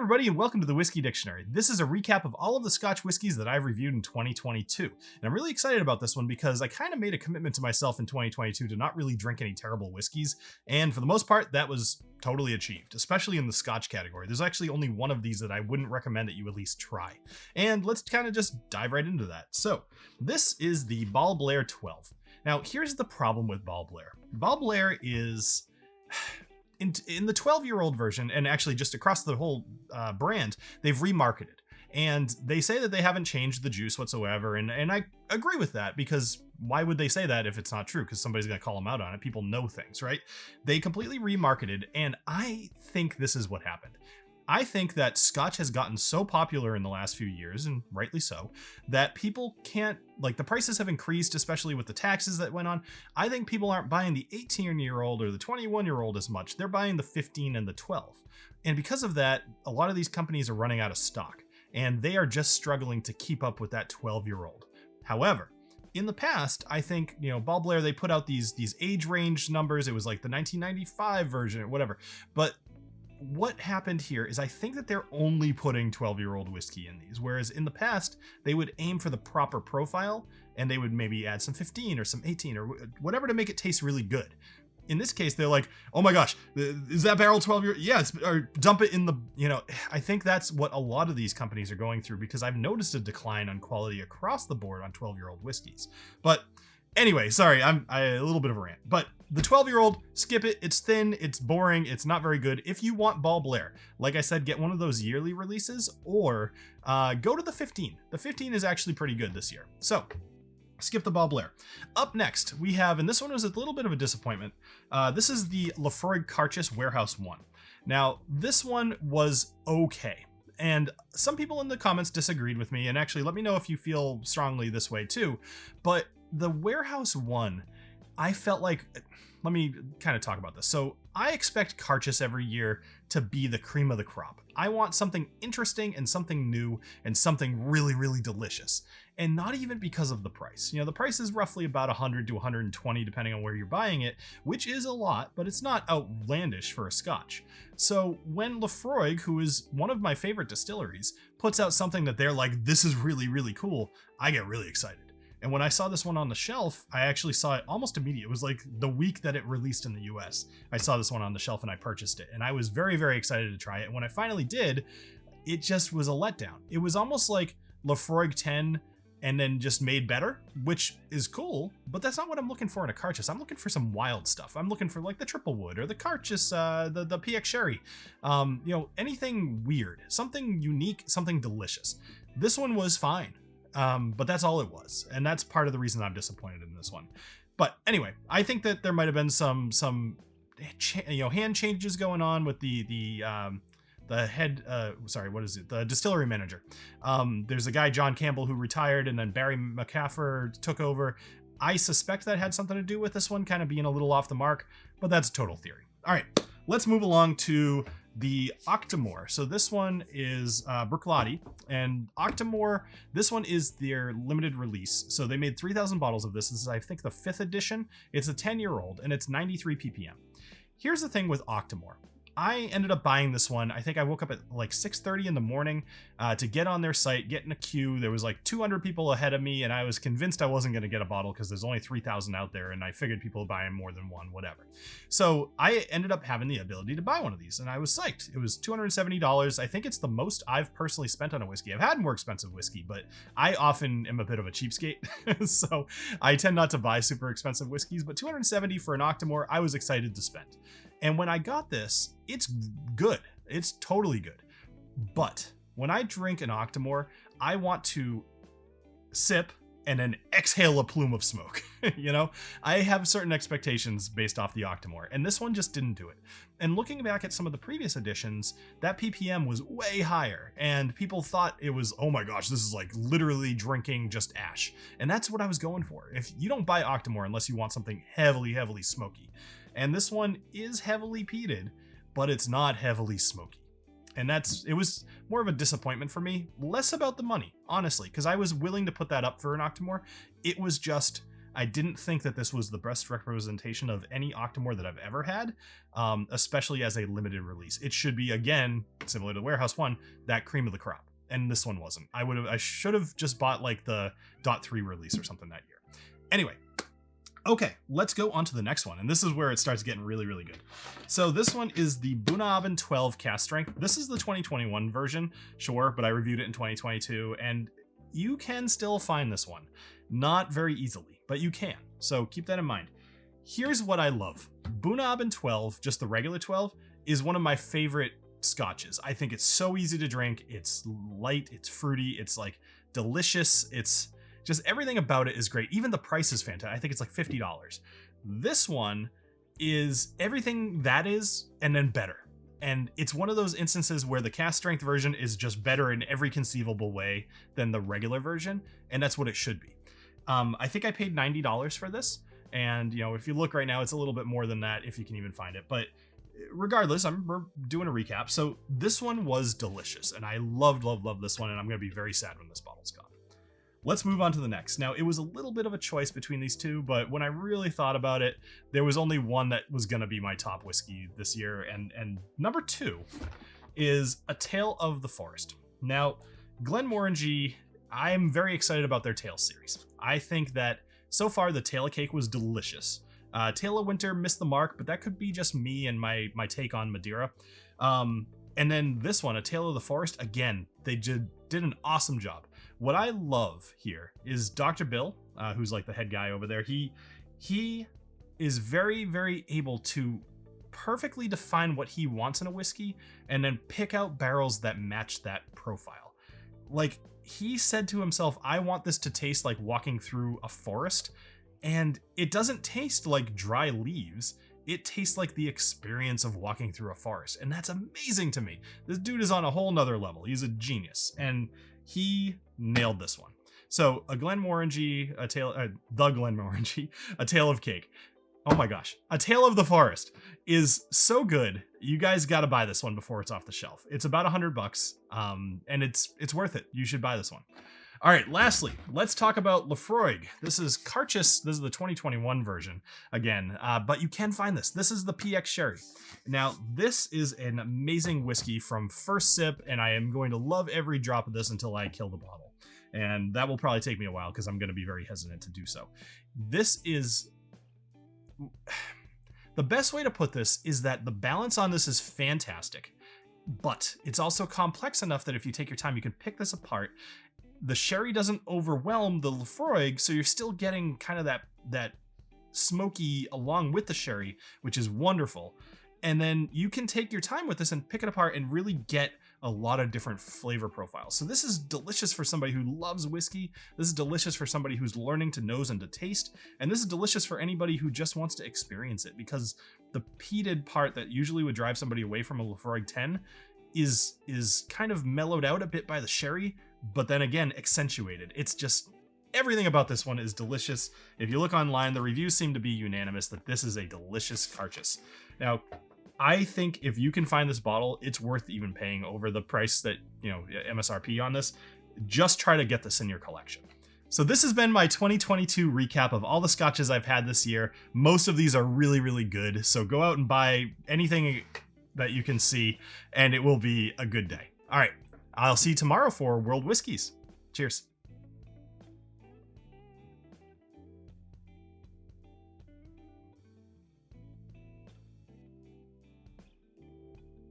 everybody, and welcome to the Whiskey Dictionary. This is a recap of all of the Scotch whiskeys that I've reviewed in 2022. And I'm really excited about this one because I kind of made a commitment to myself in 2022 to not really drink any terrible whiskeys. And for the most part, that was totally achieved, especially in the Scotch category. There's actually only one of these that I wouldn't recommend that you at least try. And let's kind of just dive right into that. So this is the Ball Blair 12. Now, here's the problem with Ball Blair. Ball Blair is... In the 12-year-old version, and actually just across the whole brand, they've remarketed. And they say that they haven't changed the juice whatsoever. And I agree with that, because why would they say that if it's not true? Because somebody's going to call them out on it. People know things, right? They completely remarketed. And I think this is what happened. I think that Scotch has gotten so popular in the last few years, and rightly so, that people can't, like, the prices have increased, especially with the taxes that went on. I think people aren't buying the 18-year-old or the 21-year-old as much. They're buying the 15 and the 12. And because of that, a lot of these companies are running out of stock, and they are just struggling to keep up with that 12-year-old. However, in the past, I think, Ball Blair, they put out these age range numbers. It was like the 1995 version or whatever. But what happened here is I think that they're only putting 12-year-old whiskey in these, whereas in the past, they would aim for the proper profile and they would maybe add some 15 or some 18 or whatever to make it taste really good. In this case, they're like, oh my gosh, is that barrel 12-year? Yeah, or dump it in the, I think that's what a lot of these companies are going through, because I've noticed a decline on quality across the board on 12-year-old whiskeys. But anyway, sorry, I'm a little bit of a rant, but the 12-year-old, skip it. It's thin, it's boring, it's not very good. If you want Ball Blair, like I said, get one of those yearly releases or go to the 15. The 15 is actually pretty good this year. So skip the Ball Blair. Up next, we have, and this one was a little bit of a disappointment. This is the Laphroaig Carchis Warehouse 1. Now, this one was okay. And some people in the comments disagreed with me, and actually let me know if you feel strongly this way too. But the Warehouse 1, I felt like, let me kind of talk about this. So I expect Carchis every year to be the cream of the crop. I want something interesting and something new and something really, really delicious. And not even because of the price. The price is roughly about 100 to 120 depending on where you're buying it, which is a lot, but it's not outlandish for a Scotch. So when Laphroaig, who is one of my favorite distilleries, puts out something that they're like, this is really, really cool, I get really excited. And when I saw this one on the shelf, I actually saw it almost immediately. It was like the week that it released in the US. I saw this one on the shelf and I purchased it. And I was very, very excited to try it. And when I finally did, it just was a letdown. It was almost like Laphroaig 10 and then just made better, which is cool, but that's not what I'm looking for in a Carchis. I'm looking for some wild stuff. I'm looking for like the Triple Wood or the Carchis, the PX Sherry, anything weird, something unique, something delicious. This one was fine. But that's all it was. And that's part of the reason I'm disappointed in this one. But anyway, I think that there might have been some hand changes going on with the head, the distillery manager. There's a guy, John Campbell, who retired, and then Barry McCaffer took over. I suspect that had something to do with this one kind of being a little off the mark, but that's a total theory. All right, let's move along to the Octomore. So this one is Bruichladdich, and Octomore, this one is their limited release. So they made 3,000 bottles of this. This is, I think, the 5th edition. It's a 10-year-old, and it's 93 ppm. Here's the thing with Octomore. I ended up buying this one. I think I woke up at like 6:30 in the morning to get on their site, get in a queue. There was like 200 people ahead of me, and I was convinced I wasn't going to get a bottle because there's only 3,000 out there, and I figured people would buy more than one, whatever. So I ended up having the ability to buy one of these, and I was psyched. It was $270. I think it's the most I've personally spent on a whiskey. I've had more expensive whiskey, but I often am a bit of a cheapskate, so I tend not to buy super expensive whiskeys, but $270 for an Octomore, I was excited to spend. And when I got this, it's good. It's totally good. But when I drink an Octomore, I want to sip and then exhale a plume of smoke. I have certain expectations based off the Octomore, and this one just didn't do it. And looking back at some of the previous editions, that ppm was way higher, and people thought it was, oh my gosh, this is like literally drinking just ash. And that's what I was going for. If you don't buy Octomore unless you want something heavily, heavily smoky. And this one is heavily peated, but it's not heavily smoky. And it was more of a disappointment for me, less about the money, honestly, because I was willing to put that up for an Octomore. It was just, I didn't think that this was the best representation of any Octomore that I've ever had, especially as a limited release. It should be, again, similar to Warehouse 1, that cream of the crop. And this one wasn't. I should have just bought like the .3 release or something that year. Anyway, okay, let's go on to the next one. And this is where it starts getting really, really good. So this one is the Bunnahabhain 12 Cask Strength. This is the 2021 version, sure, but I reviewed it in 2022, and you can still find this one. Not very easily, but you can. So keep that in mind. Here's what I love. Bunnahabhain 12, just the regular 12, is one of my favorite scotches. I think it's so easy to drink. It's light, it's fruity, it's like delicious. It's just everything about it is great. Even the price is fantastic. I think it's like $50. This one is everything that is and then better. And it's one of those instances where the cask strength version is just better in every conceivable way than the regular version, and that's what it should be. I think I paid $90 for this, and you know, if you look right now, it's a little bit more than that if you can even find it. But regardless, we're doing a recap. So this one was delicious, and I loved this one, and I'm going to be very sad when this bottle's gone. Let's move on to the next. Now, it was a little bit of a choice between these two, but when I really thought about it, there was only one that was going to be my top whiskey this year, and number 2 is A Tale of the Forest. Now, Glenmorangie, I'm very excited about their Tales series. I think that so far the Tale of Cake was delicious. Tale of Winter missed the mark, but that could be just me and my take on Madeira. And then this one, A Tale of the Forest, again, they did an awesome job. What I love here is Dr. Bill, who's like the head guy over there. He is very, very able to perfectly define what he wants in a whiskey and then pick out barrels that match that profile. Like, he said to himself, I want this to taste like walking through a forest. And it doesn't taste like dry leaves. It tastes like the experience of walking through a forest. And that's amazing to me. This dude is on a whole nother level. He's a genius. And he nailed this one. So the Glenmorangie, A Tale of Cake. Oh my gosh. A Tale of the Forest is so good. You guys got to buy this one before it's off the shelf. It's about $100. And it's worth it. You should buy this one. All right, lastly, let's talk about Laphroaig. This is Carchis. This is the 2021 version again, but you can find this. This is the PX Sherry. Now, this is an amazing whiskey from first sip, and I am going to love every drop of this until I kill the bottle. And that will probably take me a while because I'm going to be very hesitant to do so. This is... The best way to put this is that the balance on this is fantastic, but it's also complex enough that if you take your time, you can pick this apart. The sherry doesn't overwhelm the Laphroaig, so you're still getting kind of that smoky along with the sherry, which is wonderful. And then you can take your time with this and pick it apart and really get a lot of different flavor profiles. So this is delicious for somebody who loves whiskey. This is delicious for somebody who's learning to nose and to taste. And this is delicious for anybody who just wants to experience it, because the peated part that usually would drive somebody away from a Laphroaig 10 is kind of mellowed out a bit by the sherry, but then again, accentuated. It's just, everything about this one is delicious. If you look online, the reviews seem to be unanimous that this is a delicious Carchis. Now, I think if you can find this bottle, it's worth even paying over the price that, MSRP on this. Just try to get this in your collection. So this has been my 2022 recap of all the scotches I've had this year. Most of these are really, really good. So go out and buy anything that you can see, and it will be a good day. All right. I'll see you tomorrow for World Whiskeys. Cheers.